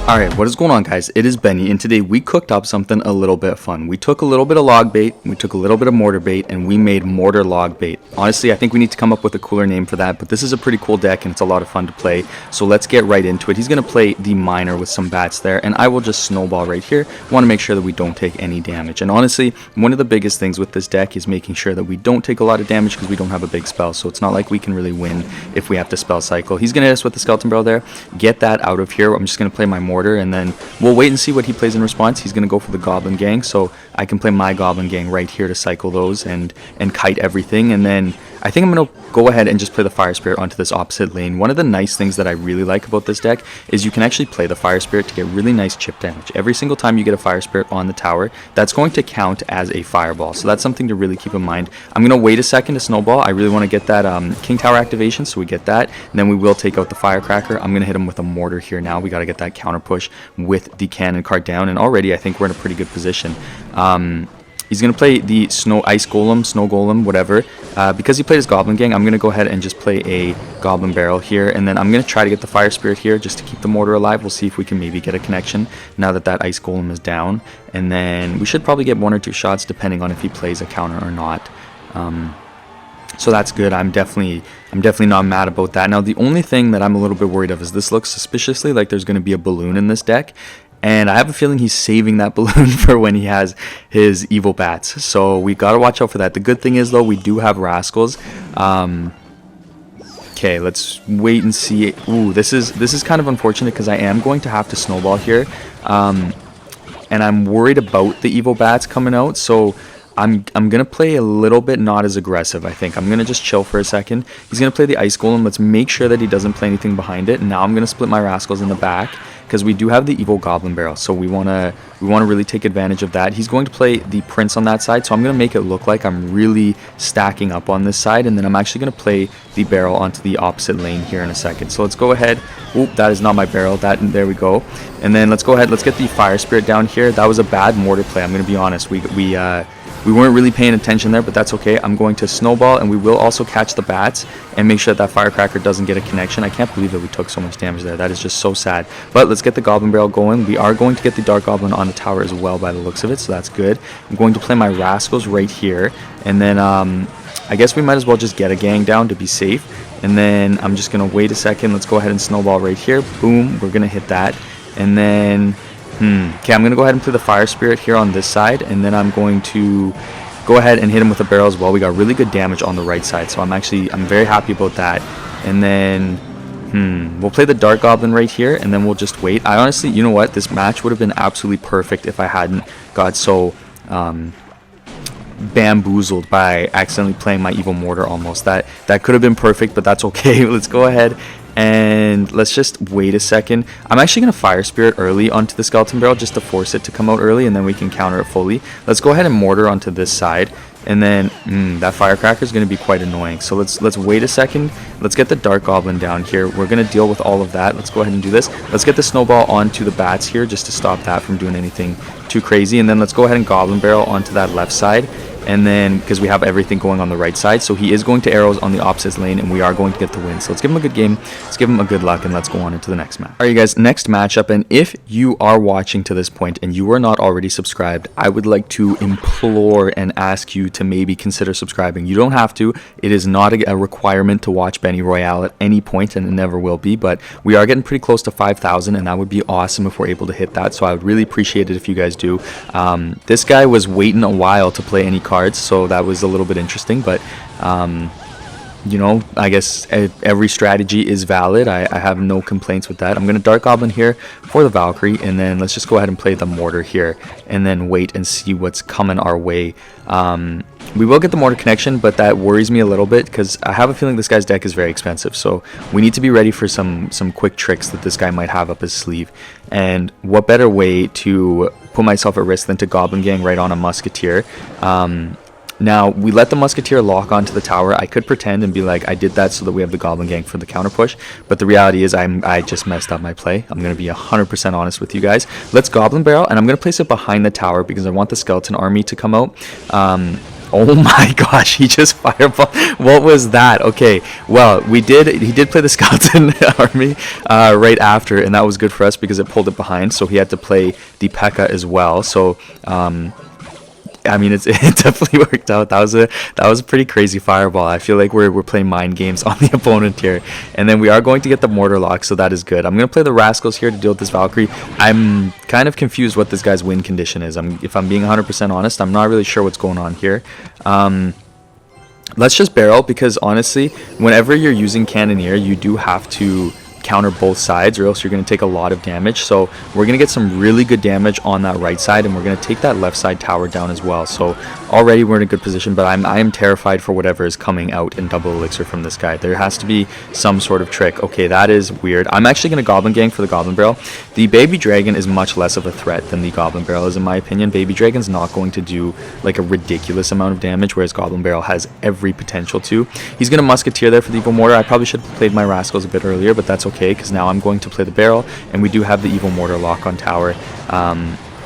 Alright, what is going on, guys? It is Benny, and today we cooked up something a little bit fun. We took a little bit of log bait, we took a little bit of mortar bait, and we made mortar log bait. Honestly, I think we need to come up with a cooler name for that, but this is a pretty cool deck and it's a lot of fun to play. So let's get right into it. He's going to play the miner with some bats there, and I will just snowball right here. Want to make sure that we don't take any damage. And honestly, one of the biggest things with this deck is making sure that we don't take a lot of damage because we don't have a big spell. So it's not like we can really win if we have to spell cycle. He's going to hit us with the skeleton barrel there. Get that out of here. I'm just going to play my mortar, and then we'll wait and see what he plays in response. He's going to go for the Goblin gang, so I can play my Goblin gang right here to cycle those and kite everything. And then I think I'm going to go ahead and just play the Fire Spirit onto this opposite lane. One of the nice things that I really like about this deck is you can actually play the Fire Spirit to get really nice chip damage. Every single time you get a Fire Spirit on the tower, that's going to count as a Fireball. So that's something to really keep in mind. I'm going to wait a second to Snowball. I really want to get that King Tower activation, so we get that. And then we will take out the Firecracker. I'm going to hit him with a Mortar here now. We got to get that counter push with the cannon card down. And already I think we're in a pretty good position. He's going to play the Ice Golem, Snow Golem, whatever. Because he played his Goblin gang, I'm going to go ahead and just play a Goblin Barrel here. And then I'm going to try to get the Fire Spirit here just to keep the Mortar alive. We'll see if we can maybe get a connection now that that Ice Golem is down. And then we should probably get 1 or 2 shots depending on if he plays a counter or not. So that's good. I'm definitely not mad about that. Now, the only thing that I'm a little bit worried of is this looks suspiciously like there's going to be a balloon in this deck. And I have a feeling he's saving that balloon for when he has his evil bats. So we got to watch out for that. The good thing is, though, we do have Rascals. Okay, let's wait and see. Ooh, this is kind of unfortunate because I am going to have to snowball here. And I'm worried about the evil bats coming out. So I'm going to play a little bit not as aggressive, I think. I'm going to just chill for a second. He's going to play the Ice Golem. Let's make sure that he doesn't play anything behind it. And now I'm going to split my Rascals in the back, because we do have the evil Goblin Barrel, so we want to really take advantage of that. He's going to play the Prince on that side, so I'm going to make it look like I'm really stacking up on this side, and then I'm actually going to play the barrel onto the opposite lane here in a second. So let's go ahead. Oop, that is not my barrel. There we go. And then let's go ahead. Let's get the Fire Spirit down here. That was a bad mortar play. I'm going to be honest. We weren't really paying attention there, but that's okay. I'm going to snowball, and we will also catch the bats and make sure that Firecracker doesn't get a connection. I can't believe that we took so much damage there. That is just so sad. But let's get the Goblin Barrel going. We are going to get the Dark Goblin on the tower as well by the looks of it, so that's good. I'm going to play my Rascals right here, and then I guess we might as well just get a gang down to be safe. And then I'm just going to wait a second. Let's go ahead and snowball right here. Boom, we're going to hit that. And then okay, I'm going to go ahead and play the Fire Spirit here on this side, and then I'm going to go ahead and hit him with a barrel as well. We got really good damage on the right side, so I'm very happy about that. And then we'll play the Dark Goblin right here, and then we'll just wait. I honestly, you know what, this match would have been absolutely perfect if I hadn't got so bamboozled by accidentally playing my evil Mortar almost. That could have been perfect, but that's okay. Let's go ahead and let's just wait a second. I'm actually going to Fire Spirit early onto the Skeleton Barrel just to force it to come out early, and then we can counter it fully. Let's go ahead and Mortar onto this side, and then that Firecracker is going to be quite annoying. So let's wait a second. Let's get the Dark Goblin down here. We're going to deal with all of that. Let's go ahead and do this. Let's get the Snowball onto the bats here just to stop that from doing anything too crazy. And then let's go ahead and Goblin Barrel onto that left side. And then, because we have everything going on the right side, so he is going to arrows on the opposite lane, and we are going to get the win. So let's give him a good game, let's give him a good luck, and let's go on into the next match. Alright, you guys, next matchup, and if you are watching to this point and you are not already subscribed, I would like to implore and ask you to maybe consider subscribing. You don't have to. It is not a requirement to watch Benny Royale at any point, and it never will be, but we are getting pretty close to 5,000, and that would be awesome if we're able to hit that, so I would really appreciate it if you guys do. This guy was waiting a while to play any cards, so that was a little bit interesting, but you know, I guess every strategy is valid. I have no complaints with that. I'm going to Dark Goblin here for the Valkyrie, and then let's just go ahead and play the Mortar here, and then wait and see what's coming our way. We will get the Mortar connection, but that worries me a little bit because I have a feeling this guy's deck is very expensive, so we need to be ready for some quick tricks that this guy might have up his sleeve. And what better way to put myself at risk than to Goblin Gang right on a Musketeer. Now, we let the Musketeer lock onto the tower. I could pretend and be like, I did that so that we have the Goblin Gang for the counter push, but the reality is I just messed up my play. I'm going to be 100% honest with you guys. Let's Goblin Barrel, and I'm going to place it behind the tower because I want the Skeleton Army to come out. Oh my gosh, he just fireball. What was that? Okay, well, he did play the skeleton army right after, and that was good for us because it pulled it behind, so he had to play the P.E.K.K.A. as well. So I mean, it definitely worked out. That was a pretty crazy fireball. I feel like we're playing mind games on the opponent here. And then we are going to get the Mortar lock, so that is good. I'm going to play the Rascals here to deal with this Valkyrie. I'm kind of confused what this guy's win condition is. If I'm being 100% honest, I'm not really sure what's going on here. Let's just barrel, because honestly, whenever you're using Cannoneer, you do have to counter both sides, or else you're going to take a lot of damage. So we're going to get some really good damage on that right side, and we're going to take that left side tower down as well. So already we're in a good position, but I am terrified for whatever is coming out in double elixir from this guy. There has to be some sort of trick. Okay, that is weird. I'm actually going to Goblin Gang for the Goblin Barrel. The Baby Dragon is much less of a threat than the Goblin Barrel is, in my opinion. Baby Dragon's not going to do like a ridiculous amount of damage, whereas Goblin Barrel has every potential to. He's going to Musketeer there for the Evil Mortar. I probably should have played my Rascals a bit earlier, but that's okay, because now I'm going to play the Barrel, and we do have the Evil Mortar lock on tower.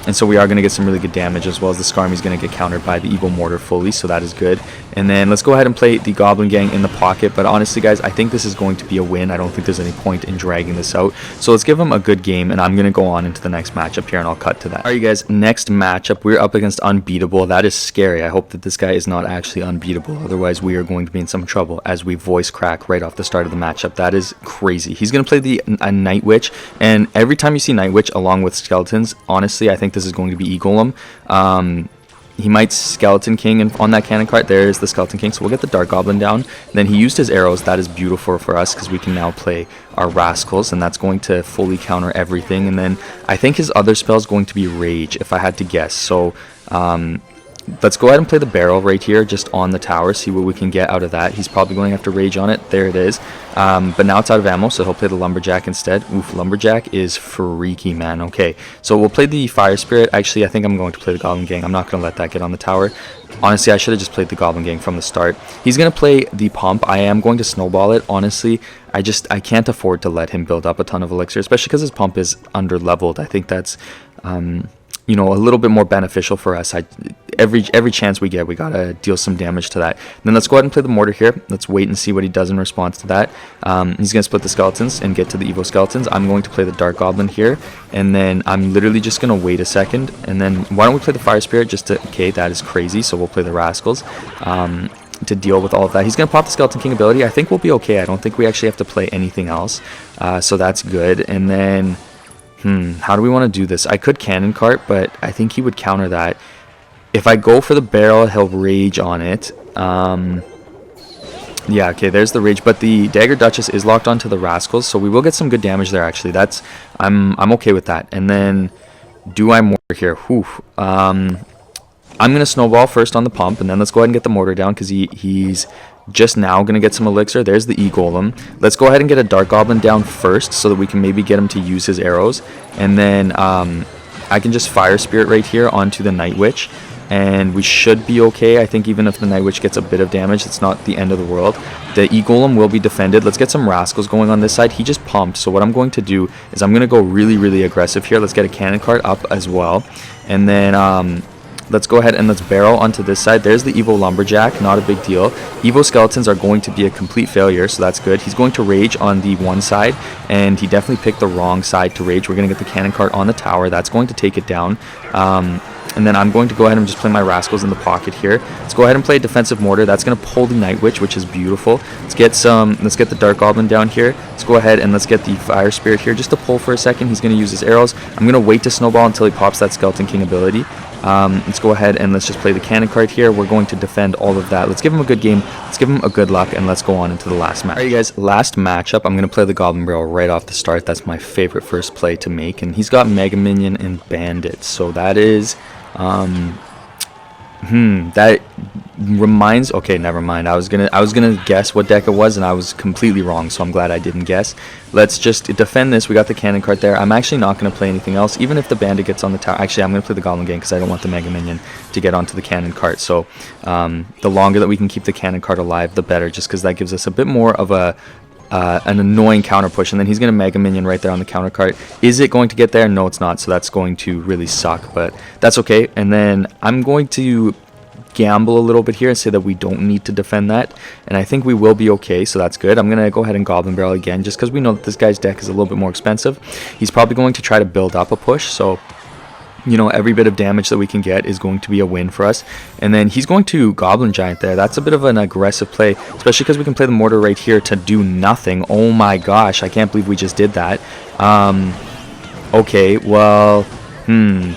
And so we are going to get some really good damage, as well as the Skarmy is going to get countered by the Evil Mortar fully, so that is good. And then let's go ahead and play the Goblin Gang in the pocket. But honestly, guys, I think this is going to be a win. I don't think there's any point in dragging this out. So let's give him a good game, and I'm going to go on into the next matchup here, and I'll cut to that. All right, you guys, next matchup, we're up against Unbeatable. That is scary. I hope that this guy is not actually unbeatable. Otherwise, we are going to be in some trouble as we voice crack right off the start of the matchup. That is crazy. He's going to play a Night Witch, and every time you see Night Witch along with skeletons, honestly, I think this is going to be Egolem. He might Skeleton King on that cannon cart. There is the Skeleton King, so we'll get the Dark Goblin down. Then he used his arrows. That is beautiful for us, because we can now play our Rascals, and that's going to fully counter everything. And then I think his other spell is going to be Rage, if I had to guess. So let's go ahead and play the Barrel right here, just on the tower, see what we can get out of that. He's probably going after Rage on it. There it is. But now it's out of ammo, so he'll play the Lumberjack instead. Oof, Lumberjack is freaky, man. Okay, so we'll play the Fire Spirit. Actually, I think I'm going to play the Goblin Gang. I'm not going to let that get on the tower. Honestly, I should have just played the Goblin Gang from the start. He's going to play the Pump. I am going to Snowball it. Honestly, I can't afford to let him build up a ton of elixir, especially because his Pump is under-leveled. I think that's you know, a little bit more beneficial for us. Every chance we get, we gotta deal some damage to that. Then let's go ahead and play the Mortar here. Let's wait and see what he does in response to that. He's gonna split the skeletons and get to the Evo skeletons. I'm going to play the Dark Goblin here, and then I'm literally just gonna wait a second, and then why don't we play the Fire Spirit just to, okay, that is crazy, so we'll play the Rascals to deal with all of that. He's gonna pop the Skeleton King ability. I think we'll be okay. I don't think we actually have to play anything else, so that's good. And then how do we want to do this? I could Cannon Cart, but I think he would counter that. If I go for the Barrel, he'll Rage on it. Yeah, okay, there's the Rage, but the Dagger Duchess is locked onto the Rascals, so we will get some good damage there, actually. I'm okay with that. And then, do I Mortar here? Whew. I'm going to Snowball first on the Pump, and then let's go ahead and get the Mortar down, because he's just now going to get some elixir. There's the Egolem. Let's go ahead and get a Dark Goblin down first, so that we can maybe get him to use his arrows. And then I can just Fire Spirit right here onto the Night Witch, and we should be okay. I think even if the Night Witch gets a bit of damage, it's not the end of the world. The Egolem will be defended. Let's get some Rascals going on this side. He just pumped, so what I'm going to do is I'm going to go really, really aggressive here. Let's get a Cannon Cart up as well. And then let's go ahead and let's barrel onto this side. There's the Evo Lumberjack, not a big deal. Evo Skeletons are going to be a complete failure, so that's good. He's going to Rage on the one side, and he definitely picked the wrong side to Rage. We're going to get the Cannon Cart on the tower. That's going to take it down. And then I'm going to go ahead and just play my Rascals in the pocket here. Let's go ahead and play a Defensive Mortar. That's going to pull the Night Witch, which is beautiful. Let's get the Dark Goblin down here. Let's go ahead and let's get the Fire Spirit here just to pull for a second. He's going to use his arrows. I'm going to wait to Snowball until he pops that Skeleton King ability. Let's go ahead and let's just play the Cannon Cart here. We're going to defend all of that. Let's give him a good game. Let's give him a good luck, and let's go on into the last match. Alright, you guys, last matchup. I'm going to play the Goblin Barrel right off the start. That's my favorite first play to make, and he's got Mega Minion and Bandit, so that is that reminds, okay, never mind. I was gonna guess what deck it was, and I was completely wrong, so I'm glad I didn't guess. Let's just defend this. We got the Cannon Cart there. I'm actually not gonna play anything else, even if the Bandit gets on the tower. Actually, I'm gonna play the Goblin Gang because I don't want the Mega Minion to get onto the Cannon Cart. So the longer that we can keep the Cannon Cart alive, the better, just because that gives us a bit more of an annoying counter push. And then he's going to Mega Minion right there on the counter cart. Is it going to get there? No, it's not, so that's going to really suck, but that's okay. And then I'm going to gamble a little bit here and say that we don't need to defend that, and I think we will be okay, so that's good. I'm gonna go ahead and Goblin Barrel again, just because we know that this guy's deck is a little bit more expensive. He's probably going to try to build up a push, so you know, every bit of damage that we can get is going to be a win for us. And then he's going to Goblin Giant there. That's a bit of an aggressive play, especially because we can play the Mortar right here to do nothing. Oh my gosh, I can't believe we just did that. Okay, well,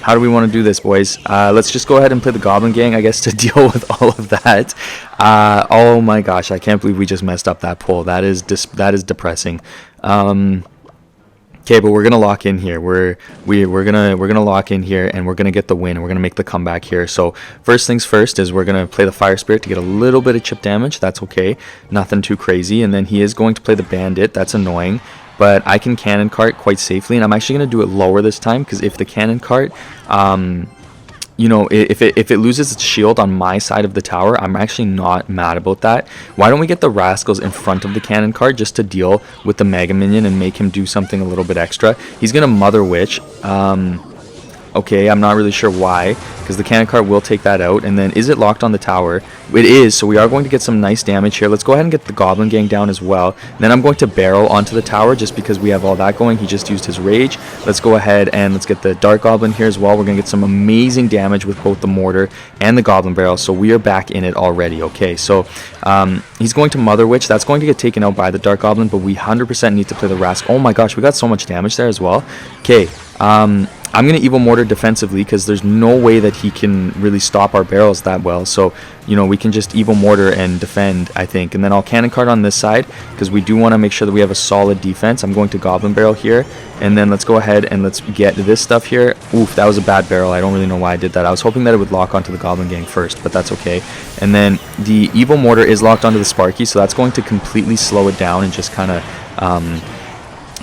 how do we want to do this, boys? Let's just go ahead and play the Goblin Gang, I guess, to deal with all of that. Oh my gosh, I can't believe we just messed up that pull. That is depressing. Okay, but we're gonna lock in here. We're gonna lock in here, and we're gonna get the win. We're gonna make the comeback here. So first things first is we're gonna play the Fire Spirit to get a little bit of chip damage. That's okay, nothing too crazy. And then he is going to play the Bandit. That's annoying, but I can Cannon Cart quite safely, and I'm actually gonna do it lower this time, because if the Cannon Cart, you know, if it loses its shield on my side of the tower, I'm actually not mad about that. Why don't we get the Rascals in front of the Cannon Cart just to deal with the Mega Minion and make him do something a little bit extra? He's gonna Mother Witch. Okay, I'm not really sure why, because the Cannon Cart will take that out. And then, is it locked on the tower? It is, so we are going to get some nice damage here. Let's go ahead and get the Goblin Gang down as well. And then I'm going to barrel onto the tower just because we have all that going. He just used his Rage. Let's go ahead and let's get the Dark Goblin here as well. We're going to get some amazing damage with both the Mortar and the Goblin Barrel, so we are back in it already. Okay, so he's going to Mother Witch. That's going to get taken out by the Dark Goblin, but we 100% need to play the Rascal. Oh my gosh, we got so much damage there as well. Okay, I'm going to Evil Mortar defensively because there's no way that he can really stop our barrels that well. So, you know, we can just Evil Mortar and defend, I think. And then I'll Cannon Cart on this side because we do want to make sure that we have a solid defense. I'm going to Goblin Barrel here. And then let's go ahead and let's get this stuff here. Oof, that was a bad barrel. I don't really know why I did that. I was hoping that it would lock onto the Goblin Gang first, but that's okay. And then the Evil Mortar is locked onto the Sparky, so that's going to completely slow it down and just kind of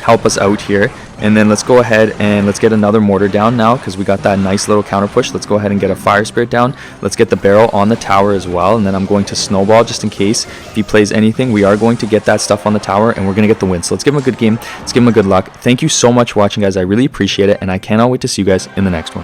help us out here. And then let's go ahead and let's get another Mortar down now because we got that nice little counter push. Let's go ahead and get a Fire Spirit down. Let's get the barrel on the tower as well. And then I'm going to Snowball just in case if he plays anything. We are going to get that stuff on the tower and we're going to get the win. So let's give him a good game. Let's give him a good luck. Thank you so much for watching, guys. I really appreciate it. And I cannot wait to see you guys in the next one.